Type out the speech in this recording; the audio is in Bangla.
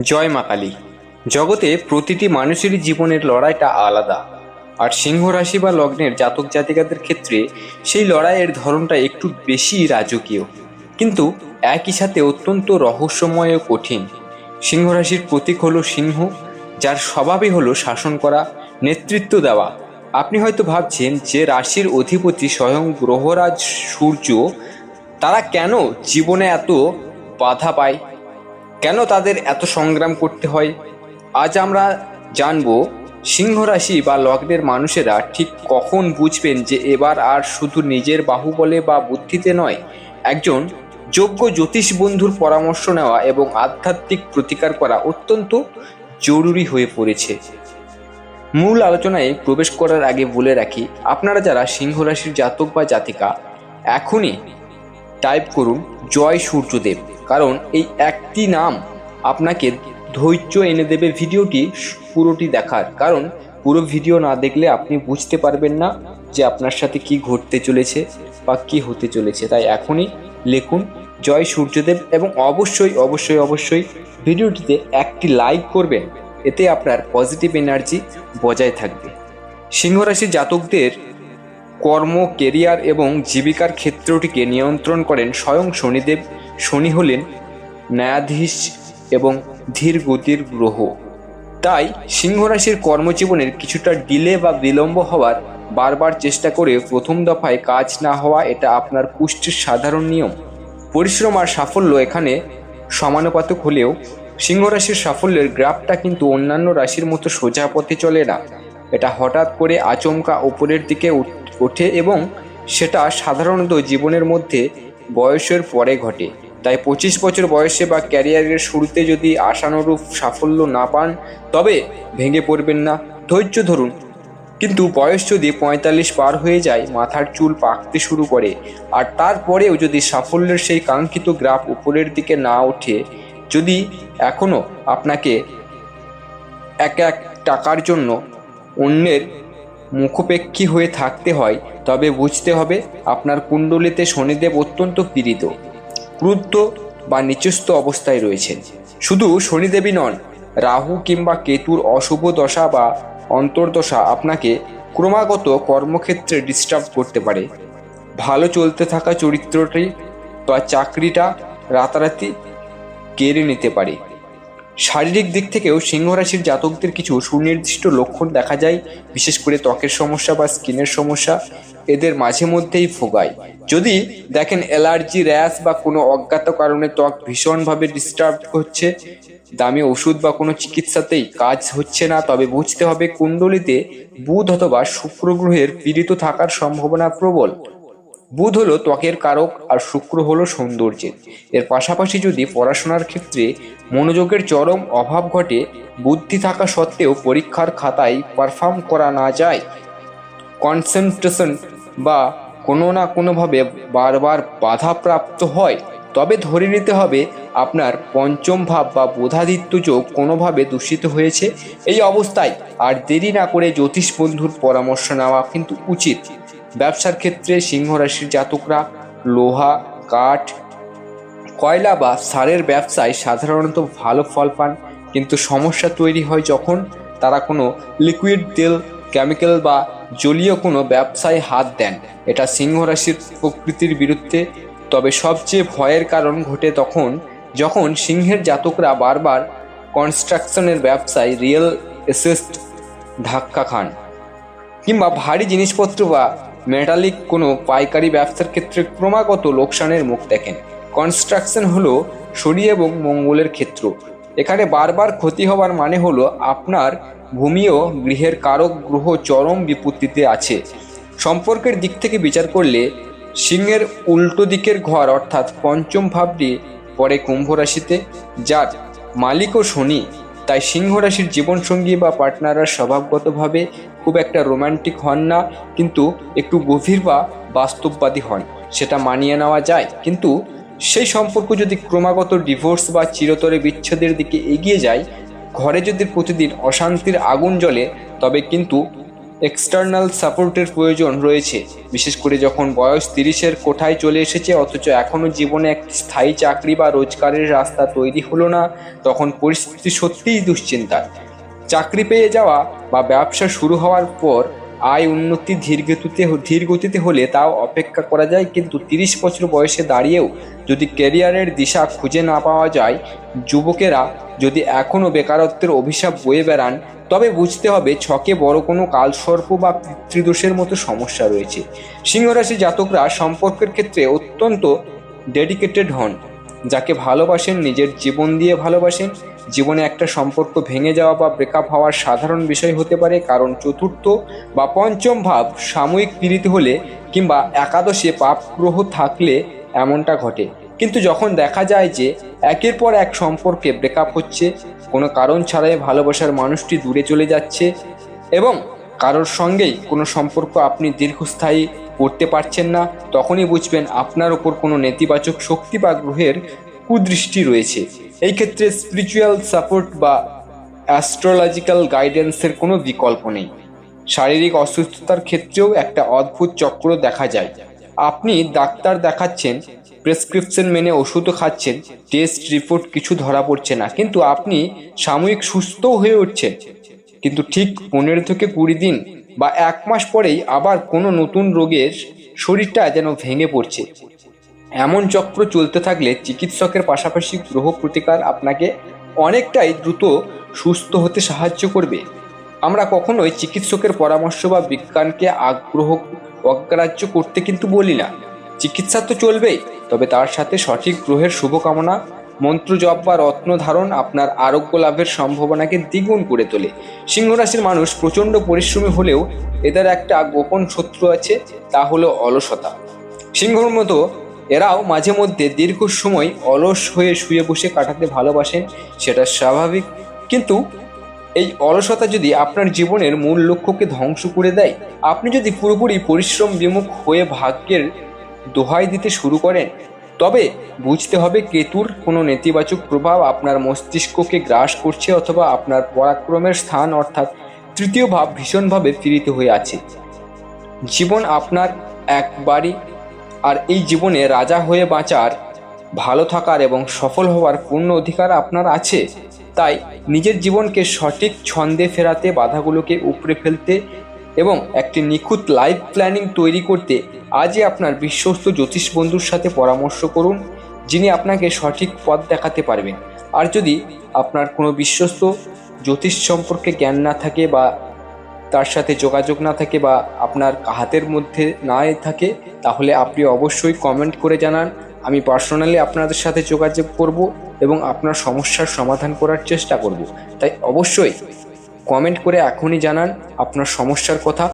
জয় মা কালী। জগতে প্রতিটি মানুষেরই জীবনের লড়াইটা আলাদা, আর সিংহ রাশি বা লগ্নের জাতক জাতিকাদের ক্ষেত্রে সেই লড়াইয়ের ধরনটা একটু বেশি রাজকীয়, কিন্তু একই সাথে অত্যন্ত রহস্যময় ও কঠিন। সিংহ রাশির প্রতীক হলো সিংহ, যার স্বভাবই হলো শাসন করা, নেতৃত্ব দেওয়া। আপনি হয়তো ভাবছেন যে রাশির অধিপতি স্বয়ং গ্রহরাজ সূর্য, তারা কেন জীবনে এত বাধা পায়, কেন তাদের এত সংগ্রাম করতে হয়। আজ আমরা জানব সিংহ রাশি বা লগ্নের মানুষেরা ঠিক কখন বুঝবেন যে এবার আর শুধু নিজের বাহুবলে বা বুদ্ধিতে নয়, একজন যোগ্য জ্যোতিষ বন্ধুর পরামর্শ নেওয়া এবং আধ্যাত্মিক প্রতিকার করা অত্যন্ত জরুরি হয়ে পড়েছে। মূল আলোচনায় প্রবেশ করার আগে বলে রাখি, আপনারা যারা সিংহ রাশির জাতক বা জাতিকা, এখনই টাইপ করুন জয় সূর্যদেব, কারণ এই একটি নাম আপনাকে ধৈর্য এনে দেবে ভিডিওটি পুরোটি দেখার। কারণ পুরো ভিডিও না দেখলে আপনি বুঝতে পারবেন না যে আপনার সাথে কি ঘটতে চলেছে বা কি হতে চলেছে। তাই এখনই লিখুন জয় সূর্যদেব এবং অবশ্যই অবশ্যই অবশ্যই ভিডিওটিতে একটি লাইক করবেন, এতে আপনার পজিটিভ এনার্জি বজায় থাকবে। সিংহ রাশির জাতকদের কর্ম, কেরিয়ার এবং জীবিকার ক্ষেত্রটিকে নিয়ন্ত্রণ করেন স্বয়ং শনিদেব। শনি হলেন ন্যায়াধীশ এবং ধীর গতির গ্রহ। তাই সিংহ রাশির কর্মজীবনের কিছুটা ডিলে বা বিলম্ব হওয়ার বারবার চেষ্টা করে প্রথম দফায় কাজ না হওয়া, এটা আপনার পুষ্টির সাধারণ নিয়ম। পরিশ্রম আর সাফল্য এখানে সমানুপাতিক হলেও সিংহ রাশির সাফল্যের গ্রাফটা কিন্তু অন্যান্য রাশির মতো সোজা পথে চলে না। এটা হঠাৎ করে আচমকা উপরের দিকে ওঠে এবং সেটা সাধারণত জীবনের মধ্যে বয়সের পরে ঘটে। তাই 25 বছর বয়সে বা ক্যারিয়ারের শুরুতে যদি আশানুরূপ সাফল্য না পান, তবে ভেঙে পড়বেন না, ধৈর্য ধরুন। কিন্তু বয়স যদি 45 পার হয়ে যায়, মাথার চুল পাকতে শুরু করে, আর তারপরেও যদি সাফল্যের সেই কাঙ্ক্ষিত গ্রাফ উপরের দিকে না ওঠে, যদি এখনও আপনাকে এক এক টাকার জন্য অন্যের মুখাপেক্ষী হয়ে থাকতে হয়, তবে বুঝতে হবে আপনার কুণ্ডলিতে শনিদেব অত্যন্ত পীড়িত, ক্রুদ্ধ বা নিচস্থ অবস্থায় রয়েছেন। শুধু শনিদেবই নন, রাহু কিংবা কেতুর অশুভ দশা বা অন্তর্দশা আপনাকে ক্রমাগত কর্মক্ষেত্রে ডিস্টার্ব করতে পারে। ভালো চলতে থাকা চরিত্রটি বা চাকরিটা রাতারাতি কেড়ে নিতে পারে। শারীরিক দিক থেকেও সিংহ রাশির জাতকদের কিছু সুনির্দিষ্ট লক্ষণ দেখা যায়, বিশেষ করে ত্বকের সমস্যা বা স্কিনের সমস্যা এদের মাঝে মধ্যেই ভোগায়। যদি দেখেন অ্যালার্জি, র্যাশ বা কোনো অজ্ঞাত কারণে ত্বক ভীষণভাবে ডিস্টার্ব হচ্ছে, দামি ওষুধ বা কোনো চিকিৎসাতেই কাজ হচ্ছে না, তবে বুঝতে হবে কুণ্ডলিতে বুধ অথবা শুক্র গ্রহের পীড়িত থাকার সম্ভাবনা প্রবল। বুধ হলো ত্বকের কারক আর শুক্র হলো সৌন্দর্যের। এর পাশাপাশি যদি পড়াশোনার ক্ষেত্রে মনোযোগের চরম অভাব ঘটে, বুদ্ধি থাকা সত্ত্বেও পরীক্ষার খাতায় পারফর্ম করা না যায়, কনসেন্ট্রেশন বা কোনো না কোনোভাবে বারবার বাধাপ্রাপ্ত হয়, তবে ধরে নিতে হবে আপনার পঞ্চম ভাব বা বোধাদিত্য যোগ কোনোভাবে দূষিত হয়েছে। এই অবস্থায় আর দেরি না করে জ্যোতিষ বন্ধুর পরামর্শ নেওয়া কিন্তু উচিত। ব্যবসার ক্ষেত্রে সিংহ রাশির জাতকরা লোহা, কাঠ, কয়লা বা সারের ব্যবসায় সাধারণত ভালো ফল পান, কিন্তু সমস্যা তৈরি হয় যখন তারা কোনো লিকুইড তেল, কেমিক্যাল বা জলীয় কোনো ব্যবসায় হাত দেন। এটা সিংহ রাশির প্রকৃতির বিরুদ্ধে। তবে সবচেয়ে ভয়ের কারণ ঘটে যখন সিংহের জাতকরা বারবার কনস্ট্রাকশনের ব্যবসায়, রিয়েল এস্টেট ধাক্কা খান, কিংবা ভারী জিনিসপত্র বা মেটালিক কোনো পাইকারি ব্যবসার ক্ষেত্রে ক্রমাগত লোকসানের মুখ দেখেন। কনস্ট্রাকশন হলো শনি এবং মঙ্গলের ক্ষেত্র। এখানে বারবার ক্ষতি হওয়ার মানে হলো আপনার ভূমি ও গৃহের কারক গ্রহ চরম বিপত্তিতে আছে। সম্পর্কের দিক থেকে বিচার করলে সিংহের উল্টো দিকের ঘর অর্থাৎ পঞ্চম ভাবটি পড়ে কুম্ভ রাশিতে, যার মালিকও শনি। তাই সিংহ রাশির জীবনসঙ্গী বা পার্টনাররা স্বভাবগতভাবে খুব একটা রোমান্টিক হন না, কিন্তু একটু গভীর বা বাস্তববাদী হন, সেটা মানিয়ে নেওয়া যায়। কিন্তু সেই সম্পর্ক যদি ক্রমাগত ডিভোর্স বা চিরতরে বিচ্ছেদের দিকে এগিয়ে যায়, ঘরে যদি প্রতিদিন অশান্তির আগুন জ্বলে, তবে কিন্তু এক্সটার্নাল সাপোর্টের প্রয়োজন রয়েছে, বিশেষ করে যখন বয়স 30-এর কোঠায় চলে এসেছে অথচ এখনও জীবনে একটি স্থায়ী চাকরি বা রোজগারের রাস্তা তৈরি হলো না। তখন পরিস্থিতি সত্যিই দুশ্চিন্তার। চাকরি পেয়ে যাওয়া বা ব্যবসা শুরু হওয়ার পর আয় উন্নতি ধীর গতিতে হলে তাও অপেক্ষা করা যায়, কিন্তু 30 বছর বয়সে দাঁড়িয়েও যদি ক্যারিয়ারের দিশা খুঁজে না পাওয়া যায়, যুবকেরা যদি এখনও বেকারত্বের অভিশাপ বয়ে বেড়ান, তবে বুঝতে হবে ছকে বড় কোনো কালসর্প বা পিতৃদোষের মতো সমস্যা রয়েছে। সিংহরাশি জাতকরা সম্পর্কের ক্ষেত্রে অত্যন্ত ডেডিকেটেড হন। যাকে ভালোবাসেন নিজের জীবন দিয়ে ভালোবাসেন। জীবনে একটা সম্পর্ক ভেঙে যাওয়া বা ব্রেকআপ হওয়ার সাধারণ বিষয় হতে পারে, কারণ চতুর্থ বা পঞ্চম ভাব সাময়িক পীড়িত হলে কিংবা একাদশে পাপ গ্রহ থাকলে এমনটা ঘটে। কিন্তু যখন দেখা যায় যে একের পর এক সম্পর্কে ব্রেকআপ হচ্ছে, কোনো কারণ ছাড়াই ভালোবাসার মানুষটি দূরে চলে যাচ্ছে এবং কারোর সঙ্গেই কোনো সম্পর্ক আপনি দীর্ঘস্থায়ী করতে পারছেন না, তখনই বুঝবেন আপনার ওপর কোনো নেতিবাচক শক্তি বা গ্রহের কুদৃষ্টি রয়েছে। এই ক্ষেত্রে স্পিরিচুয়াল সাপোর্ট বা অ্যাস্ট্রোলজিক্যাল গাইডেন্সের কোনো বিকল্প নেই। শারীরিক অসুস্থতার ক্ষেত্রেও একটা অদ্ভুত চক্র দেখা যায়। আপনি ডাক্তার দেখাচ্ছেন, প্রেসক্রিপশন মেনে ওষুধও খাচ্ছেন, টেস্ট রিপোর্ট কিছু ধরা পড়ছে না, কিন্তু আপনি সাময়িক সুস্থও হয়ে উঠছেন, কিন্তু ঠিক 15 থেকে 20 দিন বা 1 মাস পরেই আবার কোনো নতুন রোগের শরীরটা যেন ভেঙে পড়ছে। এমন চক্র চলতে থাকলে চিকিৎসকের পাশাপাশি গ্রহ প্রতিকার আপনাকে অনেকটাই দ্রুত সুস্থ হতে সাহায্য করবে। আমরা কখনোই চিকিৎসকের পরামর্শ বা বিজ্ঞানকে অগ্রাহ্য করতে কিন্তু বলি না। চিকিৎসা তো চলবেই, তবে তার সাথে সঠিক গ্রহের শুভকামনা, মন্ত্র জপ বা রত্ন ধারণ আপনার আরোগ্য লাভের সম্ভাবনাকে দ্বিগুণ করে তোলে। সিংহ রাশির মানুষ প্রচণ্ড পরিশ্রমী হলেও এদের একটা গোপন শত্রু আছে, তা হলো অলসতা। সিংহর মতো এরাও মাঝে মধ্যে দীর্ঘ সময় অলস হয়ে শুয়ে বসে কাটাতে ভালোবাসেন, সেটা স্বাভাবিক। কিন্তু এই অলসতা যদি আপনার জীবনের মূল লক্ষ্যকে ধ্বংস করে দেয়, আপনি যদি পুরোপুরি পরিশ্রম বিমুখ হয়ে ভাগ্যের দোহাই দিতে শুরু করেন, তবে বুঝতে হবে কেতুর কোনো নেতিবাচক প্রভাব আপনার মস্তিষ্ককে গ্রাস করছে, অথবা আপনার পরাক্রমের স্থান অর্থাৎ তৃতীয় ভাব ভীষণভাবে পীড়িত হয়ে আছে। জীবন আপনার একবারই, আর এই জীবনে রাজা হয়ে বাঁচার, ভালো থাকার এবং সফল হওয়ার পূর্ণ অধিকার আপনার আছে। তাই নিজের জীবনকে সঠিক ছন্দে ফেরাতে, বাধাগুলোকে উপড়ে ফেলতে এবং একটি নিখুঁত লাইফ প্ল্যানিং তৈরি করতে আজই আপনার বিশ্বস্ত জ্যোতিষ বন্ধুর সাথে পরামর্শ করুন, যিনি আপনাকে সঠিক পথ দেখাতে পারবেন। আর যদি আপনার কোনো বিশ্বস্ত জ্যোতিষ সম্পর্কে জ্ঞান না থাকে বা তার সাথে যোগাযোগ না থাকে বা আপনার হাতের মধ্যে না থাকে, তাহলে আপনি অবশ্যই কমেন্ট করে জানান। আমি পার্সোনালি আপনাদের সাথে যোগাযোগ করব এবং আপনার সমস্যার সমাধান করার চেষ্টা করব। তাই অবশ্যই কমেন্ট করে এখনই জানান আপনার সমস্যার কথা।